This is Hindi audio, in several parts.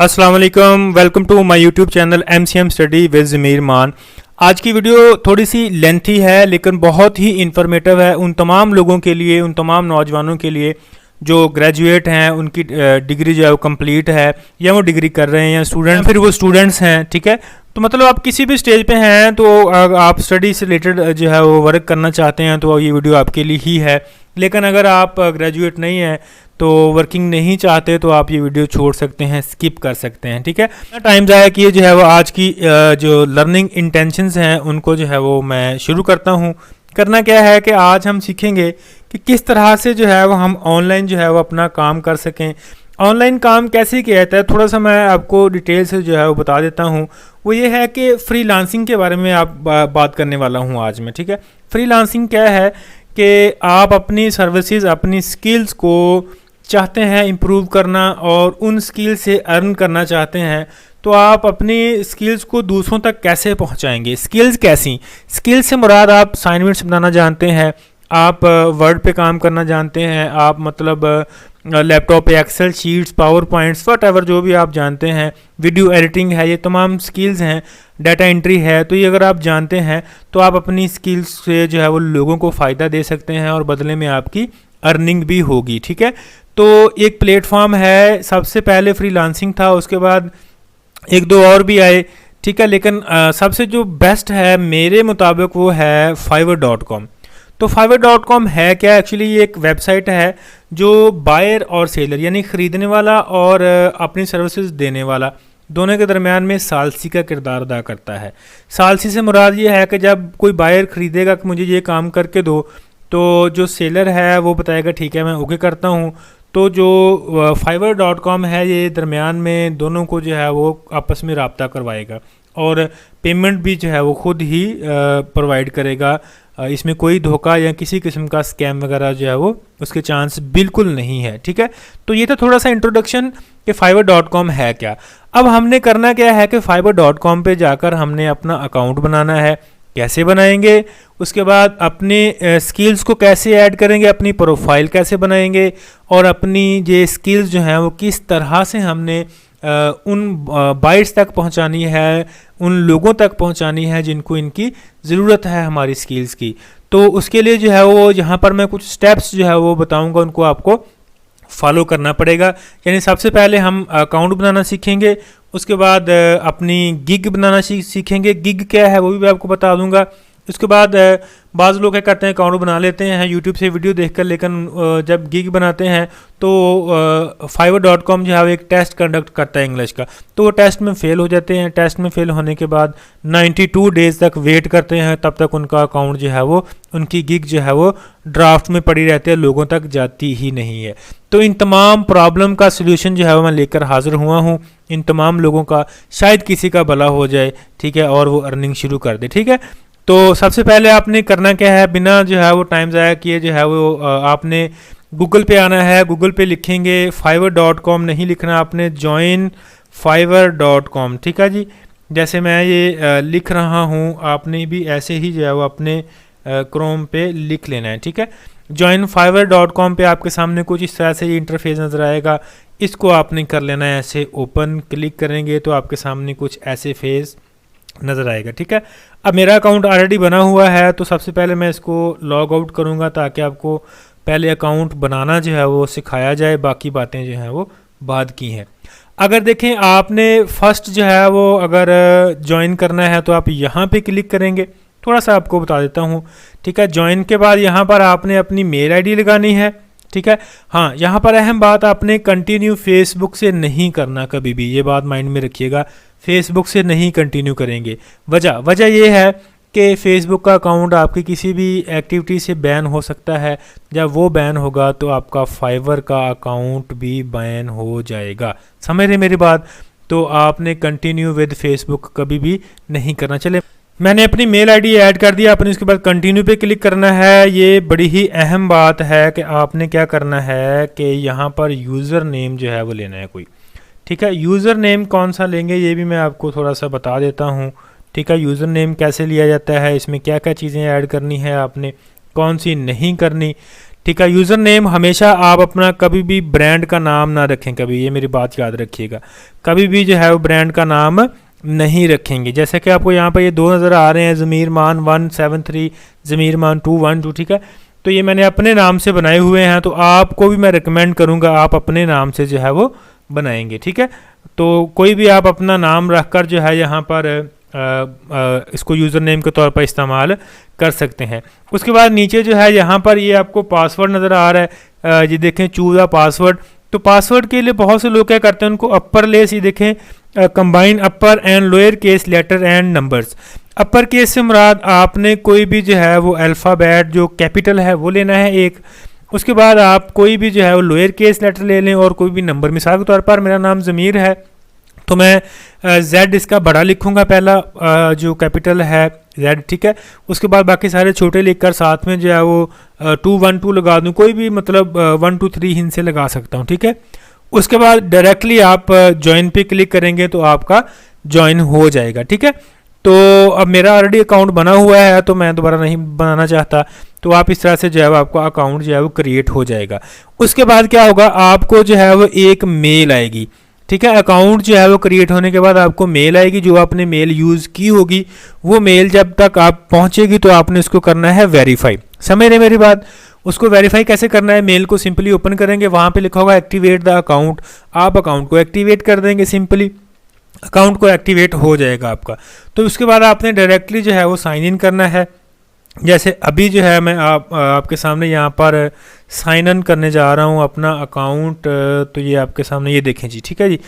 अस्सलाम वालेकुम, welcome to my YouTube channel MCM study with Zameer Maan. आज की वीडियो थोड़ी सी लेंथी है लेकिन बहुत ही इंफॉर्मेटिव है उन तमाम लोगों के लिए, उन तमाम नौजवानों के लिए जो ग्रेजुएट हैं, उनकी डिग्री जो है वो कंप्लीट है या वो डिग्री कर रहे हैं या स्टूडेंट फिर वो स्टूडेंट्स हैं। ठीक है, तो मतलब आप किसी भी स्टेज पे हैं तो आप स्टडी से रिलेटेड जो है वो वर्क करना चाहते हैं तो ये वीडियो आपके लिए ही है। लेकिन अगर आप ग्रेजुएट नहीं हैं तो वर्किंग नहीं चाहते तो आप ये वीडियो छोड़ सकते हैं, स्किप कर सकते हैं। ठीक है, टाइम ज़ाया किए जो है वो आज की जो लर्निंग इंटेंशंस हैं उनको जो है वो मैं शुरू करता हूँ। करना क्या है कि आज हम सीखेंगे कि किस तरह से जो है वो हम ऑनलाइन जो है वो अपना काम कर सकें। ऑनलाइन काम कैसे किया जाता है थोड़ा सा मैं आपको डिटेल से जो है वो बता देता हूँ। वो ये है कि फ्रीलांसिंग के बारे में आप बात करने वाला हूँ आज मैं। ठीक है, फ्रीलांसिंग क्या है कि आप अपनी सर्विसेज, अपनी स्किल्स को चाहते हैं इम्प्रूव करना और उन स्किल से अर्न करना चाहते हैं तो आप अपनी स्किल्स को दूसरों तक कैसे पहुंचाएंगे। स्किल्स कैसी? स्किल्स से मुराद आप असाइनमेंट्स बनाना जानते हैं, आप वर्ड पे काम करना जानते हैं, आप मतलब लैपटॉप पे Excel sheets, PowerPoints, whatever जो भी आप जानते हैं, वीडियो एडिटिंग है, ये तमाम स्किल्स हैं, डाटा एंट्री है। तो ये अगर आप जानते हैं तो आप अपनी स्किल्स से जो है वो लोगों को फ़ायदा दे सकते हैं और बदले में आपकी अर्निंग भी होगी। ठीक है, तो एक प्लेटफॉर्म है, सबसे पहले फ्रीलांसिंग था, उसके बाद एक दो और भी आए। ठीक है, लेकिन सबसे जो बेस्ट है मेरे मुताबिक वो है fiverr.com। तो fiverr.com है क्या? एक्चुअली ये एक वेबसाइट है जो बायर और सेलर यानी ख़रीदने वाला और अपनी सर्विसेज देने वाला दोनों के दरमियान में सालसी का किरदार अदा करता है। सालसी से मुराद ये है कि जब कोई बायर ख़रीदेगा कि मुझे ये काम करके दो तो जो सेलर है वो बताएगा ठीक है मैं ओके करता हूँ। तो जो fiverr.com है ये दरमियान में दोनों को जो है वो आपस में रब्ता करवाएगा और पेमेंट भी जो है वो ख़ुद ही प्रोवाइड करेगा। इसमें कोई धोखा या किसी किस्म का स्कैम वगैरह जो है वो उसके चांस बिल्कुल नहीं है। ठीक है, तो ये था थोड़ा सा इंट्रोडक्शन कि fiverr.com है क्या। अब हमने करना क्या है कि fiverr.com पे जाकर हमने अपना अकाउंट बनाना है। कैसे बनाएंगे, उसके बाद अपने स्किल्स को कैसे ऐड करेंगे, अपनी प्रोफाइल कैसे बनाएंगे और अपनी ये स्किल्स जो हैं वो किस तरह से हमने उन बाइट्स तक पहुंचानी है, उन लोगों तक पहुंचानी है जिनको इनकी ज़रूरत है हमारी स्किल्स की। तो उसके लिए जो है वो यहाँ पर मैं कुछ स्टेप्स जो है वो बताऊँगा, उनको आपको फॉलो करना पड़ेगा। यानी सबसे पहले हम अकाउंट बनाना सीखेंगे, उसके बाद अपनी गिग बनाना सीखेंगे। गिग क्या है वो भी मैं आपको बता दूंगा। उसके बाद बाज़ लोग क्या करते हैं अकाउंट बना लेते हैं यूट्यूब से वीडियो देखकर, लेकिन जब गिग बनाते हैं तो fiverr.com जो है वो एक टेस्ट कंडक्ट करता है इंग्लिश का, तो वो टेस्ट में फ़ेल हो जाते हैं। टेस्ट में फ़ेल होने के बाद 92 डेज़ तक वेट करते हैं, तब तक उनका अकाउंट जो है वो, उनकी गिग जो है वो ड्राफ्ट में पड़ी रहती है, लोगों तक जाती ही नहीं है। तो इन तमाम प्रॉब्लम का सलूशन जो है वो मैं लेकर हाज़िर हुआ हूँ। इन तमाम लोगों का शायद किसी का भला हो जाए, ठीक है, और वो अर्निंग शुरू कर दे। ठीक है, तो सबसे पहले आपने करना क्या है, बिना जो है वो टाइम ज़ाया किए जो है वो आपने गूगल पे आना है। गूगल पे लिखेंगे fiverr.com, नहीं लिखना आपने, join fiverr.com। ठीक है जी, जैसे मैं ये लिख रहा हूँ आपने भी ऐसे ही जो है वो अपने क्रोम पे लिख लेना है। ठीक है, join fiverr.com पे आपके सामने कुछ इस तरह से ये इंटरफेस नज़र आएगा। इसको आपने कर लेना है ऐसे ओपन, क्लिक करेंगे तो आपके सामने कुछ ऐसे फेस नज़र आएगा। ठीक है, अब मेरा अकाउंट ऑलरेडी बना हुआ है तो सबसे पहले मैं इसको लॉग आउट करूँगा ताकि आपको पहले अकाउंट बनाना जो है वो सिखाया जाए, बाकी बातें जो हैं वो बाद की हैं। अगर देखें आपने फ़र्स्ट जो है वो अगर ज्वाइन करना है तो आप यहाँ पे क्लिक करेंगे। थोड़ा सा आपको बता देता हूँ। ठीक है, ज्वाइन के बाद यहाँ पर आपने अपनी मेल आईडी लगानी है। ठीक है, हाँ, यहाँ पर अहम बात, आपने कंटिन्यू फेसबुक से नहीं करना कभी भी, ये बात माइंड में रखिएगा। फेसबुक से नहीं कंटिन्यू करेंगे। वजह ये है कि फ़ेसबुक का अकाउंट आपकी किसी भी एक्टिविटी से बैन हो सकता है। जब वो बैन होगा तो आपका फाइवर का अकाउंट भी बैन हो जाएगा। समझ रहे मेरी बात? तो आपने कंटिन्यू विद फेसबुक कभी भी नहीं करना। चले, मैंने अपनी मेल आईडी ऐड कर दिया, आपने उसके बाद कंटिन्यू पे क्लिक करना है। ये बड़ी ही अहम बात है कि आपने क्या करना है कि यहाँ पर यूज़र नेम जो है वो लेना है कोई। ठीक है, यूज़र नेम कौन सा लेंगे ये भी मैं आपको थोड़ा सा बता देता हूँ। ठीक है, यूज़र नेम कैसे लिया जाता है, इसमें क्या क्या चीज़ें ऐड करनी है आपने, कौन सी नहीं करनी। ठीक है। यूज़र नेम हमेशा आप अपना कभी भी ब्रांड का नाम ना रखें, कभी, ये मेरी बात याद रखिएगा, कभी भी जो है वो ब्रांड का नाम नहीं रखेंगे। जैसे कि आपको यहाँ पर ये 2 नज़र आ रहे हैं, ज़मीर मान 173, ज़मीर मान 212, ठीक है। तो ये मैंने अपने नाम से बनाए हुए हैं, तो आपको भी मैं रिकमेंड करूँगा आप अपने नाम से जो है वो बनाएंगे, ठीक है। तो कोई भी आप अपना नाम रखकर जो है यहाँ पर इसको यूज़र नेम के तौर पर इस्तेमाल कर सकते हैं। उसके बाद नीचे जो है यहाँ पर ये आपको पासवर्ड नज़र आ रहा है, ये देखें चूज़ अ पासवर्ड। तो पासवर्ड के लिए बहुत से लोग क्या करते हैं, उनको अपर लेस, ये देखें combine upper and lower case letter and numbers. Upper case से मुराद आपने कोई भी जो है वो अल्फ़ाबेट जो कैपिटल है वो लेना है एक। उसके बाद आप कोई भी जो है वो लोअर केस लेटर ले लें और कोई भी नंबर। मिसाल के तौर पर मेरा नाम ज़मीर है तो मैं Z इसका बड़ा लिखूंगा, पहला जो कैपिटल है Z, ठीक है। उसके बाद बाकी सारे छोटे लिखकर साथ में जो है वो 212 लगा दूं, कोई भी मतलब 1 2 3 हिंद से लगा सकता हूं, ठीक है। उसके बाद डायरेक्टली आप ज्वाइन पे क्लिक करेंगे तो आपका ज्वाइन हो जाएगा, ठीक है। तो अब मेरा ऑलरेडी अकाउंट बना हुआ है तो मैं दोबारा नहीं बनाना चाहता, तो आप इस तरह से जो है वो आपका अकाउंट जो है वो क्रिएट हो जाएगा। उसके बाद क्या होगा, आपको जो है वो एक मेल आएगी, ठीक है। अकाउंट जो है वो क्रिएट होने के बाद आपको मेल आएगी, जो आपने मेल यूज़ की होगी वो मेल जब तक आप पहुंचेगी तो आपने उसको करना है वेरीफाई। समझ रहे मेरी बात? उसको वेरीफाई कैसे करना है, मेल को सिंपली ओपन करेंगे, वहाँ पे लिखा होगा एक्टिवेट द अकाउंट, आप अकाउंट को एक्टिवेट कर देंगे, सिंपली अकाउंट को एक्टिवेट हो जाएगा आपका। तो उसके बाद आपने डायरेक्टली जो है वो साइन इन करना है। जैसे अभी जो है मैं आपके सामने यहाँ पर साइन इन करने जा रहा हूँ अपना अकाउंट, तो ये आपके सामने ये देखें जी, ठीक है जी।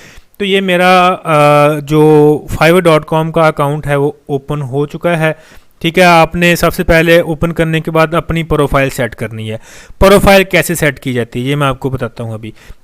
तो ये मेरा जो fiverr.com का अकाउंट है वो ओपन हो चुका है, ठीक है। आपने सबसे पहले ओपन करने के बाद अपनी प्रोफाइल सेट करनी है। प्रोफाइल कैसे सेट की जाती है ये मैं आपको बताता हूँ।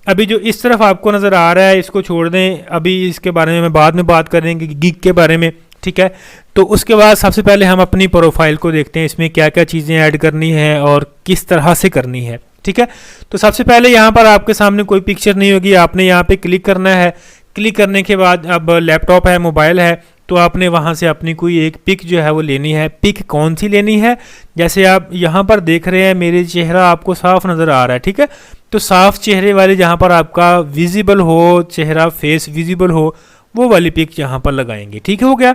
अभी जो इस तरफ आपको नज़र आ रहा है इसको छोड़ दें, अभी इसके बारे में मैं बाद में बात करेंगे गिग के बारे में, ठीक है। तो उसके बाद सबसे पहले हम अपनी प्रोफाइल को देखते हैं, इसमें क्या क्या चीज़ें ऐड करनी है और किस तरह से करनी है, ठीक है। तो सबसे पहले यहाँ पर आपके सामने कोई पिक्चर नहीं होगी, आपने यहाँ पे क्लिक करना है। क्लिक करने के बाद अब लैपटॉप है, मोबाइल है, तो आपने वहाँ से अपनी कोई एक पिक जो है वो लेनी है। पिक कौन सी लेनी है, जैसे आप यहाँ पर देख रहे हैं मेरे चेहरा आपको साफ नज़र आ रहा है, ठीक है। तो साफ चेहरे वाली जहाँ पर आपका विजिबल हो, चेहरा फेस विजिबल हो, वो वाली पिक यहाँ पर लगाएंगे, ठीक हो गया।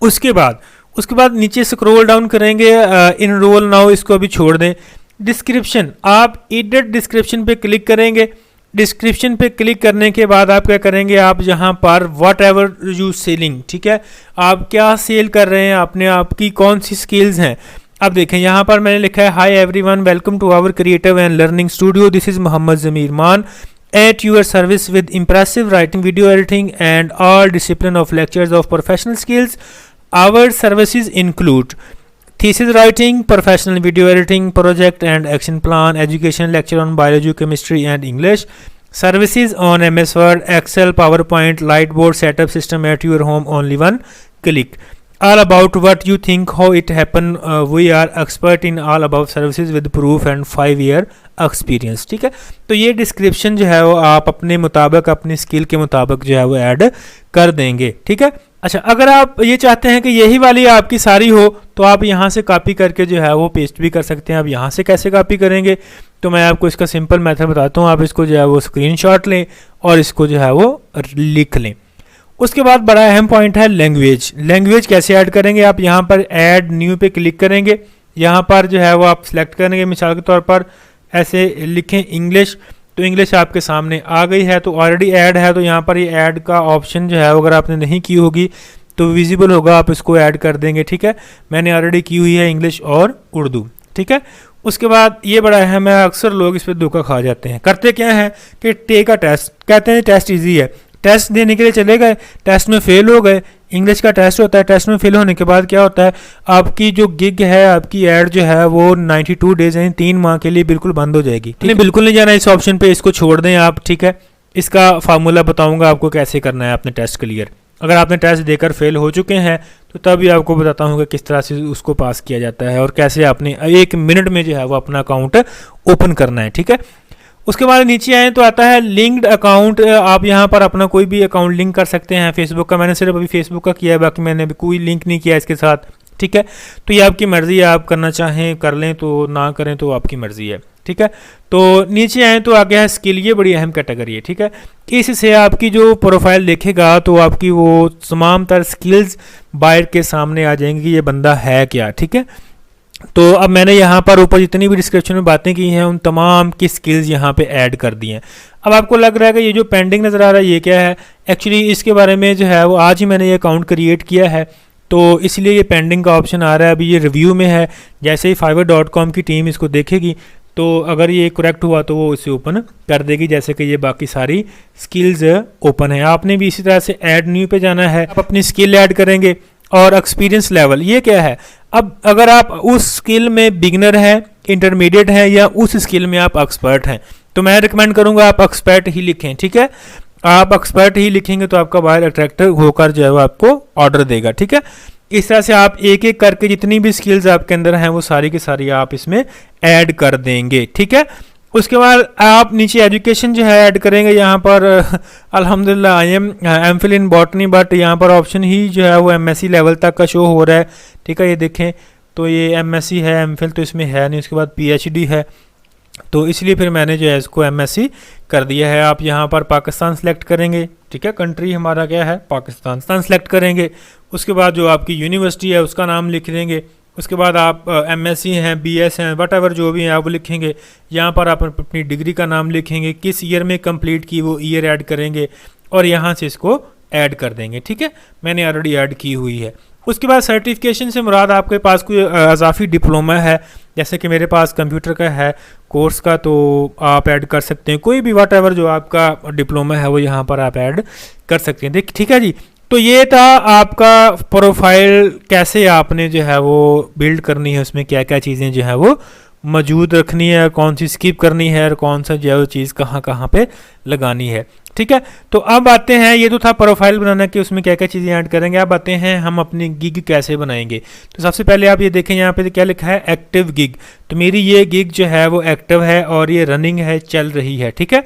उसके बाद नीचे स्क्रॉल डाउन करेंगे, इनरोल नाउ इसको अभी छोड़ दें। डिस्क्रिप्शन, आप एडिट डिस्क्रिप्शन पे क्लिक करेंगे। डिस्क्रिप्शन पे क्लिक करने के बाद आप क्या करेंगे, आप यहाँ पर वट एवर यू सेलिंग, ठीक है, आप क्या सेल कर रहे हैं, आपने आपकी कौन सी स्किल्स हैं। अब देखें यहाँ पर मैंने लिखा है hi everyone, welcome to our creative and learning studio, this is Mohammad Zameer Maan at your service with impressive writing, video editing and all discipline of lectures of professional skills. Our services include thesis writing, professional video editing, project and action plan, education lecture on biology, chemistry and English, services on MS Word, Excel, PowerPoint, Lightboard setup system at your home, only one click. All about what you think, how it happen, we are expert in all above services with proof and 5-year experience, ठीक है। तो ये डिस्क्रिप्शन जो है वो आप अपने मुताबिक, अपनी स्किल के मुताबिक जो है वो ऐड कर देंगे, ठीक है। अच्छा, अगर आप ये चाहते हैं कि यही वाली आपकी सारी हो तो आप यहाँ से कॉपी करके जो है वो पेस्ट भी कर सकते हैं। अब यहाँ से कैसे कॉपी करेंगे, तो मैं आपको इसका सिंपल मेथड बताता हूँ। आप इसको जो है वो स्क्रीनशॉट लें और इसको जो है वो लिख लें। उसके बाद बड़ा अहम पॉइंट है लैंग्वेज। लैंग्वेज कैसे ऐड करेंगे, आप यहाँ पर ऐड न्यू पे क्लिक करेंगे, यहाँ पर जो है वो आप सिलेक्ट करेंगे, मिसाल के तौर पर ऐसे लिखें इंग्लिश, तो इंग्लिश आपके सामने आ गई है, तो ऑलरेडी ऐड है, तो यहाँ पर ये ऐड का ऑप्शन जो है अगर आपने नहीं की होगी तो विजिबल होगा, आप इसको ऐड कर देंगे, ठीक है। मैंने ऑलरेडी की हुई है इंग्लिश और उर्दू, ठीक है। उसके बाद ये बड़ा अहम है, अक्सर लोग इस पर धोखा खा जाते हैं। करते क्या है कि टेक अ टेस्ट, कहते हैं टेस्ट ईजी है, टेस्ट देने के लिए चले गए, टेस्ट में फेल हो गए। इंग्लिश का टेस्ट होता है, टेस्ट में फेल होने के बाद क्या होता है, आपकी जो गिग है, आपकी ऐड जो है वो 92 डेज यानी 3 माह के लिए बिल्कुल बंद हो जाएगी। बिल्कुल नहीं जाना इस ऑप्शन पे, इसको छोड़ दें आप, ठीक है। इसका फार्मूला बताऊंगा आपको कैसे करना है आपने टेस्ट क्लियर। अगर आपने टेस्ट देकर फेल हो चुके हैं तो तभी आपको बताता हूँ कि किस तरह से उसको पास किया जाता है और कैसे आपने 1 मिनट में जो है वो अपना अकाउंट ओपन करना है, ठीक है। उसके बाद नीचे आए तो आता है लिंक्ड अकाउंट। आप यहाँ पर अपना कोई भी अकाउंट लिंक कर सकते हैं फेसबुक का। मैंने सिर्फ अभी फेसबुक का किया है, बाकी मैंने अभी कोई लिंक नहीं किया इसके साथ, ठीक है। तो ये आपकी मर्ज़ी है, आप करना चाहें कर लें, तो ना करें तो आपकी मर्ज़ी है। ठीक है। तो नीचे आए तो आगे है स्किल, ये बड़ी अहम कैटेगरी है, ठीक है। इससे आपकी जो प्रोफाइल देखेगा तो आपकी वो तमाम तर स्किल्स बायर के सामने आ जाएंगी कि ये बंदा है क्या, ठीक है। तो अब मैंने यहाँ पर ऊपर जितनी भी डिस्क्रिप्शन में बातें की हैं उन तमाम की स्किल्स यहाँ पे ऐड कर दी हैं। अब आपको लग रहा है कि ये जो पेंडिंग नज़र आ रहा है ये क्या है, एक्चुअली इसके बारे में जो है वो आज ही मैंने ये अकाउंट क्रिएट किया है, तो इसलिए ये पेंडिंग का ऑप्शन आ रहा है। अभी ये रिव्यू में है, जैसे ही fiverr.com की टीम इसको देखेगी तो अगर ये करेक्ट हुआ तो वो इसे ओपन कर देगी, जैसे कि ये बाकी सारी स्किल्स ओपन है। आपने भी इसी तरह से ऐड न्यू पे जाना है, आप अपनी स्किल ऐड करेंगे। और एक्सपीरियंस लेवल ये क्या है, अब अगर आप उस स्किल में बिगनर हैं, इंटरमीडिएट हैं या उस स्किल में आप एक्सपर्ट हैं, तो मैं रिकमेंड करूंगा आप एक्सपर्ट ही लिखें, ठीक है। आप एक्सपर्ट ही लिखेंगे तो आपका बायर अट्रैक्टिव होकर जो है वो आपको ऑर्डर देगा, ठीक है। इस तरह से आप एक एक करके जितनी भी स्किल्स आपके अंदर हैं वो सारी की सारी आप इसमें ऐड कर देंगे, ठीक है। उसके बाद आप नीचे एजुकेशन जो है ऐड करेंगे। यहाँ पर अल्हम्दुलिल्लाह I am MPhil in botany, but यहाँ पर ऑप्शन ही जो है वो एमएससी लेवल तक का शो हो रहा है, ठीक है। ये देखें तो ये एमएससी है, एमफिल तो इसमें है नहीं, उसके बाद पीएचडी है, तो इसलिए फिर मैंने जो है इसको एमएससी कर दिया है। आप यहाँ पर पाकिस्तान सेलेक्ट करेंगे, ठीक है, कंट्री हमारा क्या है पाकिस्तान सेलेक्ट करेंगे। उसके बाद जो आपकी यूनिवर्सिटी है उसका नाम लिख देंगे। उसके बाद आप एमएससी हैं, बीएस हैं, वट एवर जो भी हैं आप वो लिखेंगे। यहाँ पर आप अपनी डिग्री का नाम लिखेंगे, किस ईयर में कंप्लीट की वो ईयर ऐड करेंगे और यहाँ से इसको ऐड कर देंगे, ठीक है। मैंने ऑलरेडी ऐड की हुई है। उसके बाद सर्टिफिकेशन से मुराद आपके पास कोई अजाफी डिप्लोमा है, जैसे कि मेरे पास कंप्यूटर का है कोर्स का, तो आप ऐड कर सकते हैं। कोई भी वट एवर जो आपका डिप्लोमा है वो यहाँ पर आप ऐड कर सकते हैं, ठीक है जी। तो ये था आपका प्रोफाइल, कैसे आपने जो है वो बिल्ड करनी है, उसमें क्या क्या चीज़ें जो है वो मौजूद रखनी है, कौन सी स्किप करनी है और कौन सा जो है वो चीज़ कहाँ कहाँ पे लगानी है, ठीक है। तो अब आते हैं, ये तो था प्रोफाइल बनाना कि उसमें क्या क्या चीज़ें ऐड करेंगे। अब आते हैं हम अपनी गिग कैसे बनाएंगे। तो सबसे पहले आप ये देखें यहाँ पे क्या लिखा है, एक्टिव गिग। तो मेरी ये गिग जो है वो एक्टिव है और ये रनिंग है, चल रही है, ठीक है।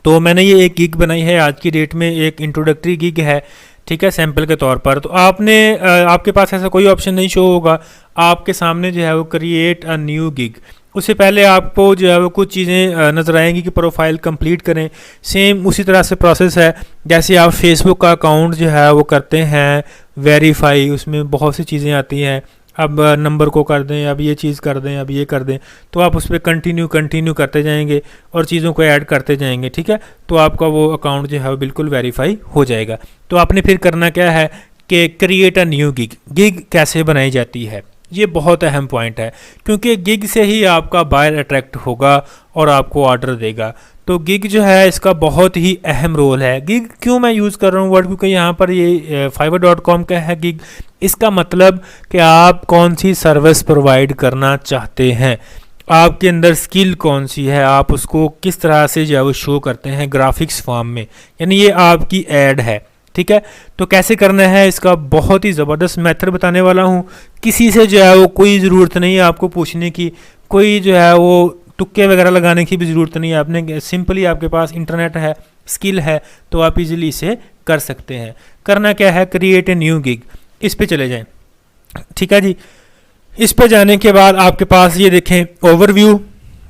तो मैंने ये एक गिग बनाई है आज की डेट में, एक इंट्रोडक्टरी गिग है, ठीक है, सैंपल के तौर पर। तो आपने आपके पास ऐसा कोई ऑप्शन नहीं शो होगा, आपके सामने जो है वो क्रिएट अ न्यू गिग। उससे पहले आपको जो है वो कुछ चीज़ें नज़र आएंगी कि प्रोफाइल कंप्लीट करें। सेम उसी तरह से प्रोसेस है जैसे आप फेसबुक का अकाउंट जो है वो करते हैं वेरीफाई, उसमें बहुत सी चीज़ें आती हैं। अब नंबर को कर दें, अब ये चीज़ कर दें, अब ये कर दें, तो आप उस पर कंटिन्यू करते जाएंगे और चीज़ों को ऐड करते जाएंगे, ठीक है। तो आपका वो अकाउंट जो है वो बिल्कुल वेरीफाई हो जाएगा। तो आपने फिर करना क्या है कि create a new gig. Gig कैसे बनाई जाती है, ये बहुत अहम पॉइंट है, क्योंकि गिग से ही आपका बायर अट्रैक्ट होगा और आपको ऑर्डर देगा। तो गिग जो है इसका बहुत ही अहम रोल है। गिग क्यों मैं यूज़ कर रहा हूँ वर्ड, क्योंकि यहाँ पर ये fiverr.com का है गिग। इसका मतलब कि आप कौन सी सर्विस प्रोवाइड करना चाहते हैं, आपके अंदर स्किल कौन सी है, आप उसको किस तरह से जो है वो शो करते हैं ग्राफिक्स फॉर्म में, यानी ये आपकी ऐड है, ठीक है। तो कैसे करना है इसका बहुत ही ज़बरदस्त मेथड बताने वाला हूँ। किसी से जो है वो कोई ज़रूरत नहीं है आपको पूछने की, कोई जो है वो तुक्के वगैरह लगाने की भी ज़रूरत नहीं है। आपने सिंपली, आपके पास इंटरनेट है, स्किल है, तो आप इजीली इसे कर सकते हैं। करना क्या है, क्रिएट ए न्यू गिग, इस पे चले जाएं, ठीक है जी। इस पे जाने के बाद आपके पास ये देखें overview,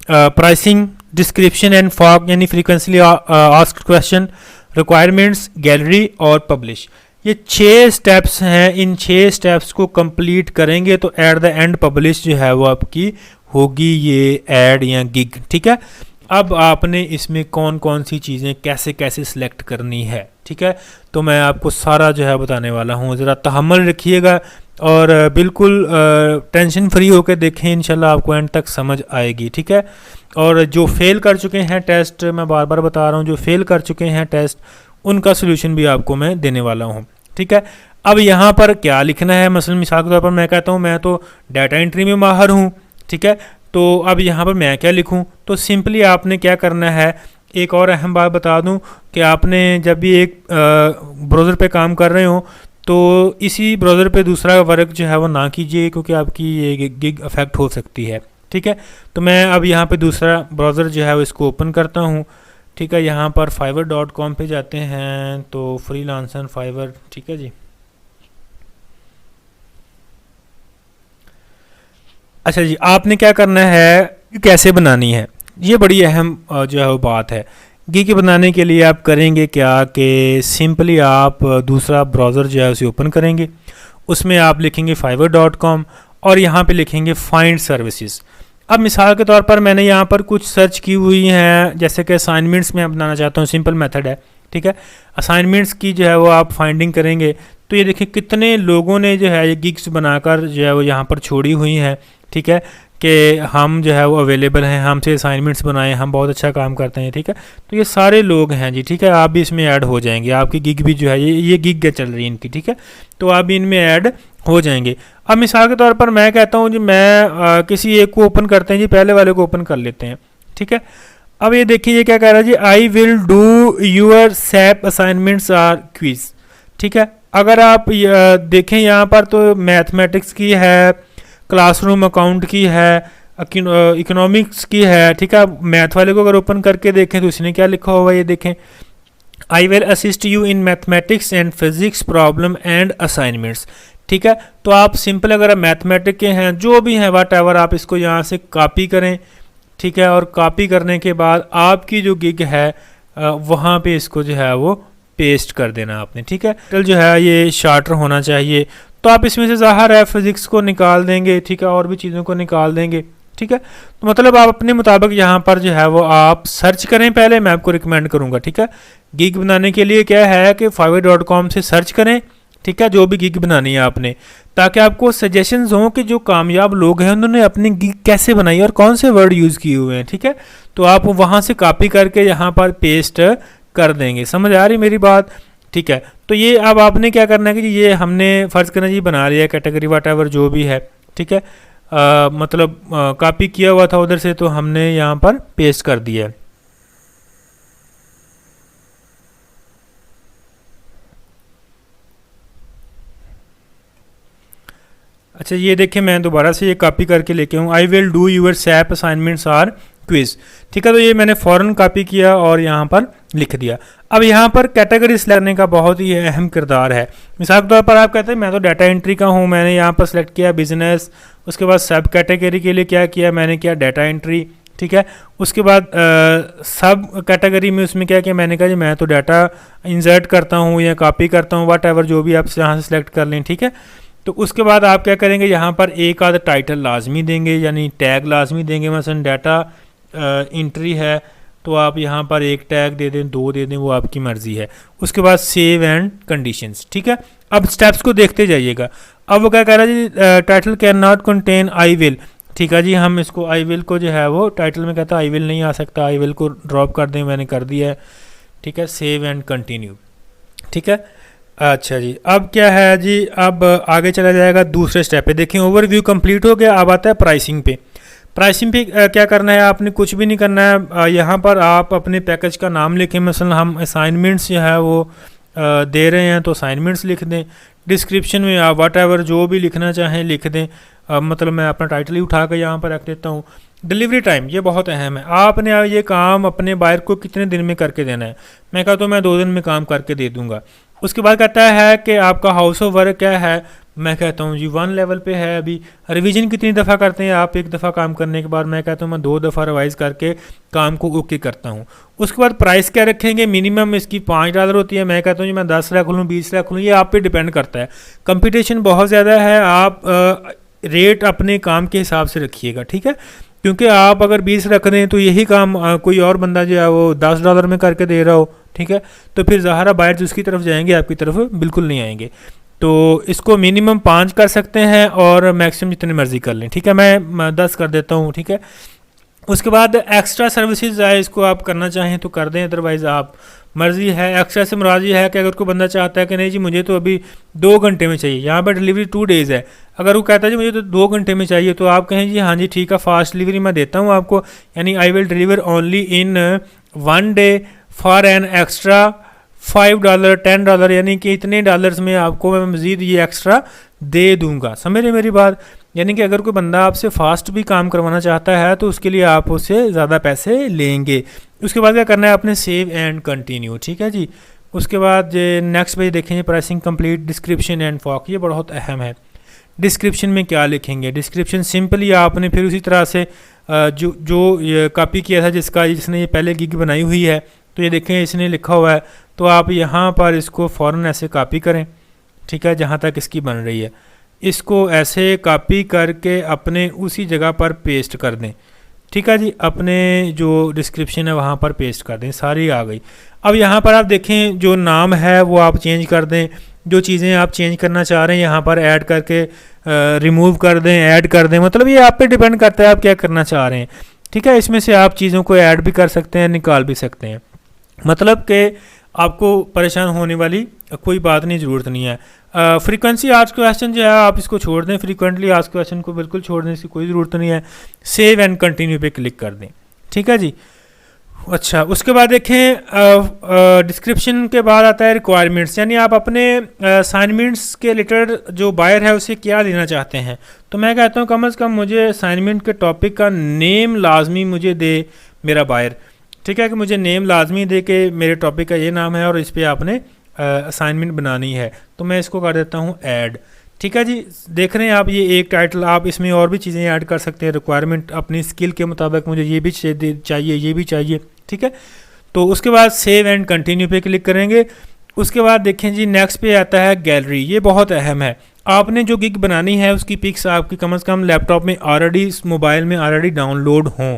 pricing, description and FAQ यानी frequently asked question, requirements, gallery और पब्लिश। ये 6 स्टेप्स हैं। इन 6 स्टेप्स को कंप्लीट करेंगे तो एट द एंड पब्लिश जो है वो आपकी होगी ये ऐड या गिग, ठीक है। अब आपने इसमें कौन कौन सी चीज़ें कैसे कैसे सिलेक्ट करनी है, ठीक है, तो मैं आपको सारा जो है बताने वाला हूँ। ज़रा तहम्मुल रखिएगा और बिल्कुल टेंशन फ्री होकर देखें, इंशाल्लाह आपको एंड तक समझ आएगी, ठीक है। और जो फेल कर चुके हैं टेस्ट, मैं बार बार बता रहा हूँ, जो फेल कर चुके हैं टेस्ट उनका सोल्यूशन भी आपको मैं देने वाला हूँ, ठीक है। अब यहाँ पर क्या लिखना है, मसलन मिसाल के तौर पर मैं कहता हूँ मैं तो डाटा एंट्री में माहिर हूँ, ठीक है। तो अब यहाँ पर मैं क्या लिखूँ, तो सिंपली आपने क्या करना है, एक और अहम बात बता दूँ कि आपने जब भी एक ब्राउज़र पे काम कर रहे हो तो इसी ब्राउज़र पे दूसरा वर्क जो है वो ना कीजिए, क्योंकि आपकी ये गिग अफेक्ट हो सकती है, ठीक है। तो मैं अब यहाँ पे दूसरा ब्राउज़र जो है वो इसको ओपन करता हूँ, ठीक है। यहाँ पर fiverr.com पे जाते हैं तो फ्रीलांसर फाइवर, ठीक है जी। अच्छा जी, आपने क्या करना है, कि कैसे बनानी है। ये बड़ी अहम जो है वो बात है। गिग बनाने के लिए आप करेंगे क्या कि सिंपली आप दूसरा ब्राउज़र जो है उसे ओपन करेंगे, उसमें आप लिखेंगे fiverr.com और यहाँ पे लिखेंगे फाइंड सर्विसेज। अब मिसाल के तौर पर मैंने यहाँ पर कुछ सर्च की हुई हैं, जैसे कि असाइनमेंट्स में बनाना चाहता हूँ, सिंपल मेथड है, ठीक है। असाइनमेंट्स की जो है वो आप फाइंडिंग करेंगे तो ये देखिए कितने लोगों ने जो है ये गिग्स बनाकर जो है वो यहाँ पर छोड़ी हुई हैं, ठीक है, कि हम जो है वो अवेलेबल हैं, हमसे असाइनमेंट्स बनाएं, हम बहुत अच्छा काम करते हैं, ठीक है। तो ये सारे लोग हैं जी, ठीक है, आप भी इसमें ऐड हो जाएंगे, आपकी गिग भी जो है ये गिग चल रही है इनकी, ठीक है, तो आप भी इनमें ऐड हो जाएंगे। अब मिसाल के तौर पर मैं कहता हूँ जी मैं किसी एक को ओपन करते हैं जी, पहले वाले को ओपन कर लेते हैं, ठीक है। अब ये देखिए ये क्या कह रहा है जी, I will do your SAP assignments or quiz, ठीक है। अगर आप देखें यहाँ पर तो मैथमेटिक्स की है, क्लासरूम अकाउंट की है, इकोनॉमिक्स की है, ठीक है। मैथ वाले को अगर ओपन करके देखें तो इसने क्या लिखा हुआ है ये देखें, I will assist you in mathematics and physics problem and assignments, ठीक है। तो आप सिंपल अगर आप मैथमेटिक के हैं जो भी हैं वाट एवर, आप इसको यहाँ से कॉपी करें, ठीक है, और कॉपी करने के बाद आपकी जो गिग है वहाँ पे इसको जो है वो पेस्ट कर देना आपने, ठीक है। तो जो है ये शार्टर होना चाहिए, तो आप इसमें से ज़ाहिर है फिज़िक्स को निकाल देंगे, ठीक है, और भी चीज़ों को निकाल देंगे, ठीक है। तो मतलब आप अपने मुताबिक यहाँ पर जो है वो आप सर्च करें, पहले मैं आपको रिकमेंड करूँगा, ठीक है। गिग बनाने के लिए क्या है कि fiverr.com से सर्च करें, ठीक है, जो भी गिग बनानी है आपने, ताकि आपको सजेशंस हों कि जो कामयाब लोग हैं उन्होंने अपनी गिग कैसे बनाई और कौन से वर्ड यूज़ किए हुए हैं, ठीक है। तो आप वहाँ से कॉपी करके यहाँ पर पेस्ट कर देंगे। समझ आ रही मेरी बात, ठीक है। तो ये अब आपने क्या करना है कि ये हमने फ़र्ज़ करना जी बना लिया कैटेगरी वाट एवर जो भी है, ठीक है, मतलब कॉपी किया हुआ था उधर से, तो हमने यहाँ पर पेस्ट कर दिया है। अच्छा ये देखिए मैं दोबारा से ये कॉपी करके लेके हूँ, I will do your SAP assignments or quiz, ठीक है। तो ये मैंने फ़ौरन कॉपी किया और यहाँ पर लिख दिया। अब यहाँ पर कैटेगरी सेलेक्ट करने का बहुत ही अहम किरदार है। मिसाल के तौर पर आप कहते हैं मैं तो डाटा एंट्री का हूँ, मैंने यहाँ पर सेलेक्ट किया बिजनेस, उसके बाद सब कैटेगरी के लिए क्या किया मैंने किया डाटा एंट्री, ठीक है। उसके बाद सब कैटेगरी में उसमें क्या किया मैंने कहा जी मैं तो डाटा इंसर्ट करता हूँ या कॉपी करता हूँ, वट एवर जो भी आप यहाँ से सिलेक्ट कर लें, ठीक है। तो उसके बाद आप क्या करेंगे यहाँ पर एक आध टाइटल लाजमी देंगे, यानी टैग लाजमी देंगे। मसलन डाटा एंट्री है तो आप यहाँ पर एक टैग दे दें, दो दे दें, वो आपकी मर्ज़ी है। उसके बाद सेव एंड कंडीशंस, ठीक है। अब स्टेप्स को देखते जाइएगा। अब वो क्या कह रहा है जी title can not contain I will, ठीक है जी। हम इसको आई विल को जो है वो टाइटल में कहता है आई विल नहीं आ सकता, आई विल को ड्रॉप कर दें, मैंने कर दिया है, ठीक है। सेव एंड कंटिन्यू, ठीक है। अच्छा जी अब क्या है जी, अब आगे चला जाएगा दूसरे स्टेप पे। देखिए ओवरव्यू कंप्लीट हो गया, अब आता है प्राइसिंग पे। प्राइसिंग पे क्या करना है, आपने कुछ भी नहीं करना है। यहाँ पर आप अपने पैकेज का नाम लिखें, मसलन हम असाइनमेंट्स जो है वो दे रहे हैं तो असाइनमेंट्स लिख दें। डिस्क्रिप्शन में आप वट एवर जो भी लिखना चाहें लिख दें। मतलब मैं अपना टाइटल ही उठा कर यहाँ पर रख देता हूँ। डिलीवरी टाइम ये बहुत अहम है, आपने ये काम अपने बायर को कितने दिन में करके देना है। मैं कहता हूँ मैं 2 दिन में काम करके दे दूँगा। उसके बाद कहता है कि आपका हाउस ऑफ वर्क क्या है, मैं कहता हूँ जी 1 लेवल पे है। अभी रिवीजन कितनी दफ़ा करते हैं आप, 1 दफ़ा काम करने के बाद। मैं कहता हूँ मैं 2 दफ़ा रिवाइज़ करके काम को ओके करता हूँ। उसके बाद प्राइस क्या रखेंगे, मिनिमम इसकी $5 होती है। मैं कहता हूँ जी मैं 10 रख लूँ, 20 रख लूँ, ये आप पे डिपेंड करता है। कंपटीशन बहुत ज़्यादा है, आप रेट अपने काम के हिसाब से रखिएगा, ठीक है। क्योंकि आप अगर 20 रख दें तो यही काम कोई और बंदा जो है वो $10 में करके दे रहा हो, ठीक है, तो फिर ज़ाहिर बायर्स उसकी तरफ जाएंगे, आपकी तरफ बिल्कुल नहीं आएंगे। तो इसको मिनिमम 5 कर सकते हैं और मैक्सिमम जितनी मर्ज़ी कर लें, ठीक है। मैं 10 कर देता हूँ, ठीक है। उसके बाद एक्स्ट्रा सर्विसेज है, इसको आप करना चाहें तो कर दें, अदरवाइज़ आप मर्ज़ी है। एक्स्ट्रा से मुराद है कि अगर कोई बंदा चाहता है कि नहीं जी मुझे तो अभी 2 घंटे में चाहिए, यहाँ पर डिलीवरी 2 डेज़ है, अगर वो कहता है जी मुझे तो 2 घंटे में चाहिए, तो आप कहें जी हाँ जी ठीक है फास्ट डिलीवरी मैं देता हूँ आपको, यानी I will deliver only in 1 day for an extra $5 $10, यानी कि इतने डॉलर्स में आपको मैं मज़ीद ये एक्स्ट्रा दे दूंगा। समझ रहे मेरी बात, यानी कि अगर कोई बंदा आपसे फास्ट भी काम करवाना चाहता है तो उसके लिए आप उससे ज़्यादा पैसे लेंगे। उसके बाद क्या करना है आपने, सेव एंड कंटिन्यू, ठीक है जी। उसके बाद नेक्स्ट पेज देखेंगे, pricing complete, description and FAQ, ये बहुत अहम है। डिस्क्रिप्शन में क्या लिखेंगे, डिस्क्रिप्शन सिंपली आपने फिर उसी तरह से जो ये कॉपी किया था जिसने ये पहले गिग बनाई हुई है, तो ये देखें इसने लिखा हुआ है, तो आप यहाँ पर इसको फ़ौरन ऐसे कॉपी करें, ठीक है, जहाँ तक इसकी बन रही है, इसको ऐसे कॉपी करके अपने उसी जगह पर पेस्ट कर दें, ठीक है जी, अपने जो डिस्क्रिप्शन है वहाँ पर पेस्ट कर दें, सारी आ गई। अब यहाँ पर आप देखें जो नाम है वो आप चेंज कर दें, जो चीज़ें आप चेंज करना चाह रहे हैं यहाँ पर ऐड करके रिमूव कर दें, ऐड कर दें, मतलब ये आप पे डिपेंड करता है आप क्या करना चाह रहे हैं, ठीक है। इसमें से आप चीज़ों को ऐड भी कर सकते हैं, निकाल भी सकते हैं, मतलब कि आपको परेशान होने वाली कोई बात नहीं, ज़रूरत नहीं है। फ्रीक्वेंसी आस्क्ड क्वेश्चन जो है आप इसको छोड़ दें, फ्रीक्वेंटली आस्क्ड क्वेश्चन को बिल्कुल छोड़ने की कोई ज़रूरत नहीं है, सेव एंड कंटिन्यू पे क्लिक कर दें, ठीक है जी। अच्छा, उसके बाद देखें डिस्क्रिप्शन के बाद आता है रिक्वायरमेंट्स, यानी आप अपने असाइनमेंट्स के रिलेटेड जो बायर है उसे क्या देना चाहते हैं। तो मैं कहता हूँ कम से कम मुझे असाइनमेंट के टॉपिक का नेम लाजमी मुझे दे मेरा बायर, ठीक है, कि मुझे नेम लाजमी दे के मेरे टॉपिक का ये नाम है और इस पर आपने असाइनमेंट बनानी है, तो मैं इसको कर देता हूँ ऐड, ठीक है जी। देख रहे हैं आप ये एक टाइटल, आप इसमें और भी चीज़ें ऐड कर सकते हैं, रिक्वायरमेंट अपनी स्किल के मुताबिक मुझे ये भी चाहिए, ये भी चाहिए, ठीक है। तो उसके बाद सेव एंड कंटिन्यू पे क्लिक करेंगे। उसके बाद देखें जी नेक्स्ट पे आता है गैलरी, ये बहुत अहम है। आपने जो गिग बनानी है उसकी पिक्स आपकी कम से कम लैपटॉप में ऑलरेडी, मोबाइल में ऑलरेडी डाउनलोड हों।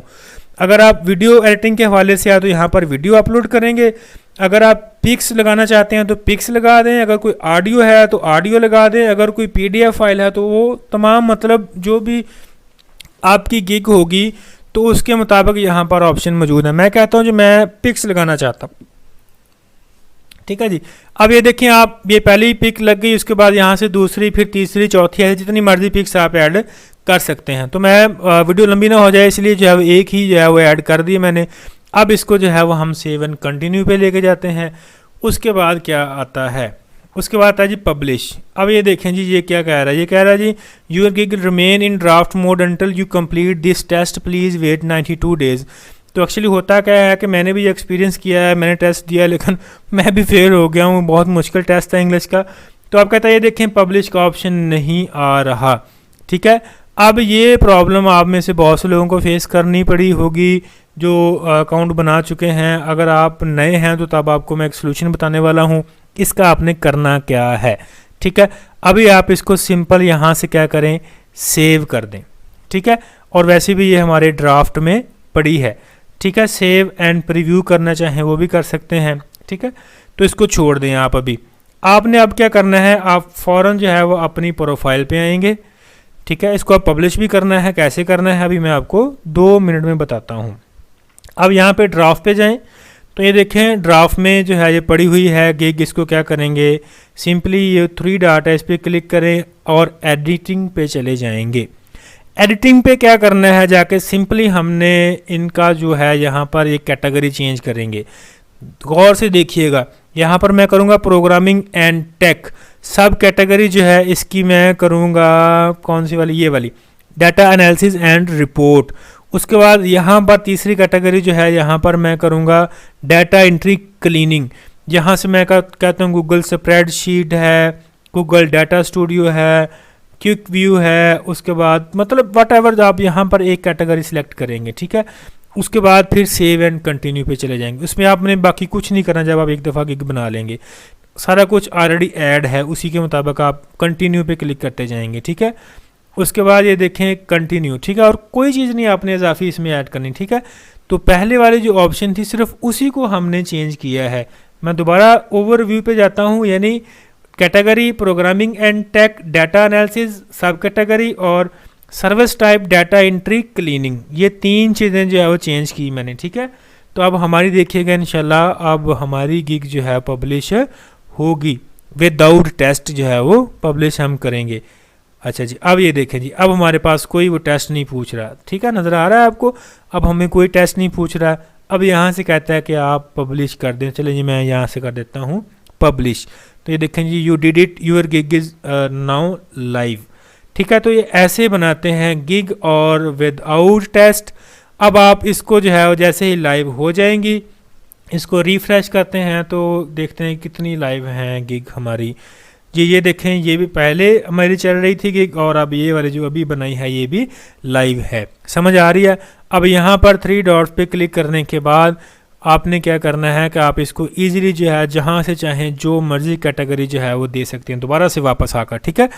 अगर आप वीडियो एडिटिंग के हवाले से आए तो यहाँ पर वीडियो अपलोड करेंगे, अगर आप पिक्स लगाना चाहते हैं तो पिक्स लगा दें, अगर कोई ऑडियो है तो ऑडियो लगा दें, अगर कोई PDF फाइल है तो वो तमाम, मतलब जो भी आपकी गिग होगी तो उसके मुताबिक यहाँ पर ऑप्शन मौजूद है। मैं कहता हूँ जो मैं पिक्स लगाना चाहता हूँ, ठीक है जी। अब ये देखें आप, ये पहली पिक लग गई, उसके बाद यहाँ से दूसरी, फिर तीसरी, चौथी, ऐसी जितनी मर्जी पिक्स आप ऐड कर सकते हैं। तो मैं वीडियो लंबी ना हो जाए इसलिए जो है वो एक ही जो है वो ऐड कर दी मैंने। अब इसको जो है वो हम सेव एंड कंटिन्यू पे लेके जाते हैं। उसके बाद क्या आता है, उसके बाद आता है जी पब्लिश। अब ये देखें जी ये क्या कह रहा है, ये कह रहा है जी your gig remain in draft mode until you complete this test, please wait 92 days. तो एक्चुअली होता क्या है कि मैंने भी एक्सपीरियंस किया है, मैंने टेस्ट दिया लेकिन मैं भी फेल हो गया हूँ, बहुत मुश्किल टेस्ट था इंग्लिश का। तो आप कहता है ये देखें पब्लिश का ऑप्शन नहीं आ रहा, ठीक है। अब ये प्रॉब्लम आप में से बहुत से लोगों को फेस करनी पड़ी होगी जो अकाउंट बना चुके हैं। अगर आप नए हैं तो तब आपको मैं एक सोल्यूशन बताने वाला हूँ, इसका आपने करना क्या है, ठीक है। अभी आप इसको सिंपल यहाँ से क्या करें, सेव कर दें, ठीक है। और वैसे भी ये हमारे ड्राफ्ट में पड़ी है, ठीक है। सेव एंड प्रीव्यू करना चाहें वो भी कर सकते हैं, ठीक है। तो इसको छोड़ दें आप। अभी आपने अब क्या करना है, आप फ़ौरन जो है वो अपनी प्रोफाइल पे आएंगे, ठीक है। इसको आप पब्लिश भी करना है, कैसे करना है अभी मैं आपको 2 मिनट में बताता हूँ। अब यहाँ पे ड्राफ्ट पे जाएं तो ये देखें ड्राफ्ट में जो है ये पड़ी हुई है गिग। इसको क्या करेंगे, सिंपली ये 3 डॉट है इस पर क्लिक करें और एडिटिंग पे चले जाएंगे। एडिटिंग पे क्या करना है, जाके सिंपली हमने इनका जो है यहाँ पर एक कैटेगरी चेंज करेंगे। गौर से देखिएगा, यहाँ पर मैं करूँगा प्रोग्रामिंग एंड टेक, सब कैटेगरी जो है इसकी मैं करूँगा कौन सी वाली, ये वाली, डाटा एनालिसिस एंड रिपोर्ट। उसके बाद यहाँ पर तीसरी कैटेगरी जो है यहाँ पर मैं करूँगा डाटा एंट्री क्लीनिंग। यहाँ से मैं कहता हूँ गूगल स्प्रेडशीट है, गूगल डाटा स्टूडियो है, क्विक व्यू है। उसके बाद मतलब वट एवर आप यहाँ पर एक कैटेगरी सिलेक्ट करेंगे, ठीक है। उसके बाद फिर सेव एंड कंटिन्यू पे चले जाएंगे। उसमें आपने बाकी कुछ नहीं करना, जब आप एक दफ़ा गिग बना लेंगे सारा कुछ ऑलरेडी ऐड है, उसी के मुताबिक आप कंटिन्यू पे क्लिक करते जाएंगे, ठीक है। उसके बाद ये देखें कंटिन्यू, ठीक है। और कोई चीज़ नहीं आपने इजाफी इसमें ऐड करनी, ठीक है। तो पहले वाली जो ऑप्शन थी सिर्फ उसी को हमने चेंज किया है। मैं दोबारा ओवरव्यू पे जाता हूँ, यानी category programming and tech, data analysis sub category और service type data entry cleaning, ये 3 चीज़ें जो है वो चेंज की मैंने, ठीक है। तो अब हमारी देखिएगा इंशाल्लाह अब हमारी गिग जो है पब्लिश होगी, विदाउट टेस्ट जो है वो पब्लिश हम करेंगे। अच्छा जी, अब ये देखें जी, अब हमारे पास कोई वो टेस्ट नहीं पूछ रहा, ठीक है, नज़र आ रहा है आपको। अब हमें कोई टेस्ट नहीं पूछ रहा। अब यहाँ से कहता है कि आप पब्लिश कर दें। चलिए जी मैं यहाँ से कर देता हूँ पब्लिश। तो ये देखें जी you did it, your gig is now live, ठीक है। तो ये ऐसे बनाते हैं गिग और विदाउट टेस्ट। अब आप इसको जो है जैसे ही लाइव हो जाएंगी इसको रिफ़्रेश करते हैं तो देखते हैं कितनी लाइव हैं गिग हमारी। ये देखें, ये भी पहले हमारी चल रही थी कि, और अब ये वाली जो अभी बनाई है ये भी लाइव है। समझ आ रही है। अब यहाँ पर 3 डॉट्स पे क्लिक करने के बाद आपने क्या करना है कि आप इसको इजीली जो है जहाँ से चाहें जो मर्जी कैटेगरी जो है वो दे सकते हैं दोबारा से वापस आकर, ठीक है।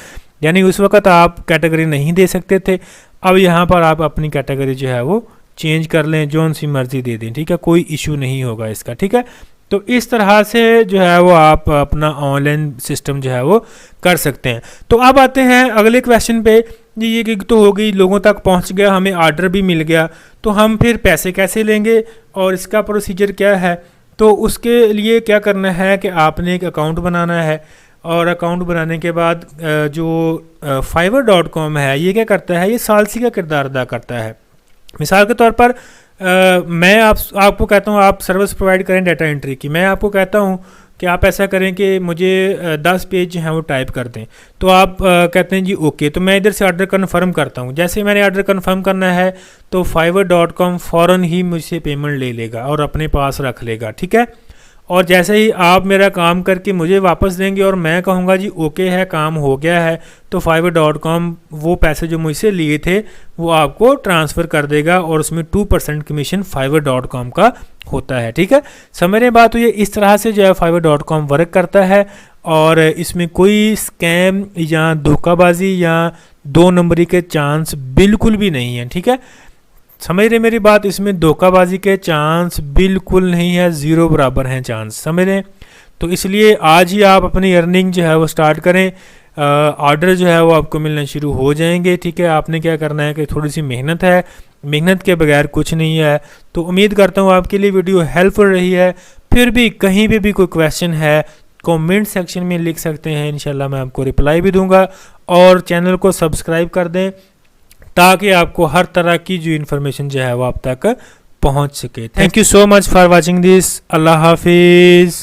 यानी उस वक्त आप कैटेगरी नहीं दे सकते थे, अब यहाँ पर आप अपनी कैटेगरी जो है वो चेंज कर लें, जोन सी मर्जी दे दें, ठीक है, कोई इशू नहीं होगा इसका, ठीक है। तो इस तरह से जो है वो आप अपना ऑनलाइन सिस्टम जो है वो कर सकते हैं। तो अब आते हैं अगले क्वेश्चन पे। ये गिग तो हो गई, लोगों तक पहुंच गया, हमें ऑर्डर भी मिल गया, तो हम फिर पैसे कैसे लेंगे और इसका प्रोसीजर क्या है। तो उसके लिए क्या करना है कि आपने एक अकाउंट बनाना है, और अकाउंट बनाने के बाद जो fiverr.com है ये क्या करता है, ये सालसी का किरदार अदा करता है। मिसाल के तौर पर मैं आपको कहता हूँ आप सर्विस प्रोवाइड करें डाटा एंट्री की, मैं आपको कहता हूँ कि आप ऐसा करें कि मुझे 10 पेज जो हैं वो टाइप कर दें, तो आप कहते हैं जी ओके, तो मैं इधर से ऑर्डर कन्फर्म करता हूँ। जैसे मैंने ऑर्डर कन्फर्म करना है तो fiverr.com फ़ौरन ही मुझसे पेमेंट ले लेगा और अपने पास रख लेगा, ठीक है। और जैसे ही आप मेरा काम करके मुझे वापस देंगे और मैं कहूँगा जी ओके है, काम हो गया है, तो fiverr.com वो पैसे जो मुझसे लिए थे वो आपको ट्रांसफ़र कर देगा, और उसमें 2% कमीशन fiverr.com का होता है, ठीक है। समझ रहे बात। तो ये इस तरह से जो है fiverr.com वर्क करता है, और इसमें कोई स्कैम या धोखाबाजी या 2 नंबरी के चांस बिल्कुल भी नहीं है, ठीक है। समझ रहे मेरी बात, इसमें धोखाबाजी के चांस बिल्कुल नहीं है, 0 बराबर हैं चांस, समझ रहे। तो इसलिए आज ही आप अपनी अर्निंग जो है वो स्टार्ट करें, ऑर्डर जो है वो आपको मिलना शुरू हो जाएंगे, ठीक है। आपने क्या करना है कि थोड़ी सी मेहनत है, मेहनत के बगैर कुछ नहीं है। तो उम्मीद करता हूँ आपके लिए वीडियो हेल्पफुल रही है। फिर भी कहीं पे भी कोई क्वेश्चन है कमेंट सेक्शन में लिख सकते हैं, इंशाल्लाह मैं आपको रिप्लाई भी दूंगा। और चैनल को सब्सक्राइब कर दें ताकि आपको हर तरह की जो इन्फॉर्मेशन जो है वो आप तक पहुंच सके। Thank you so much for watching this. अल्लाह हाफिज़।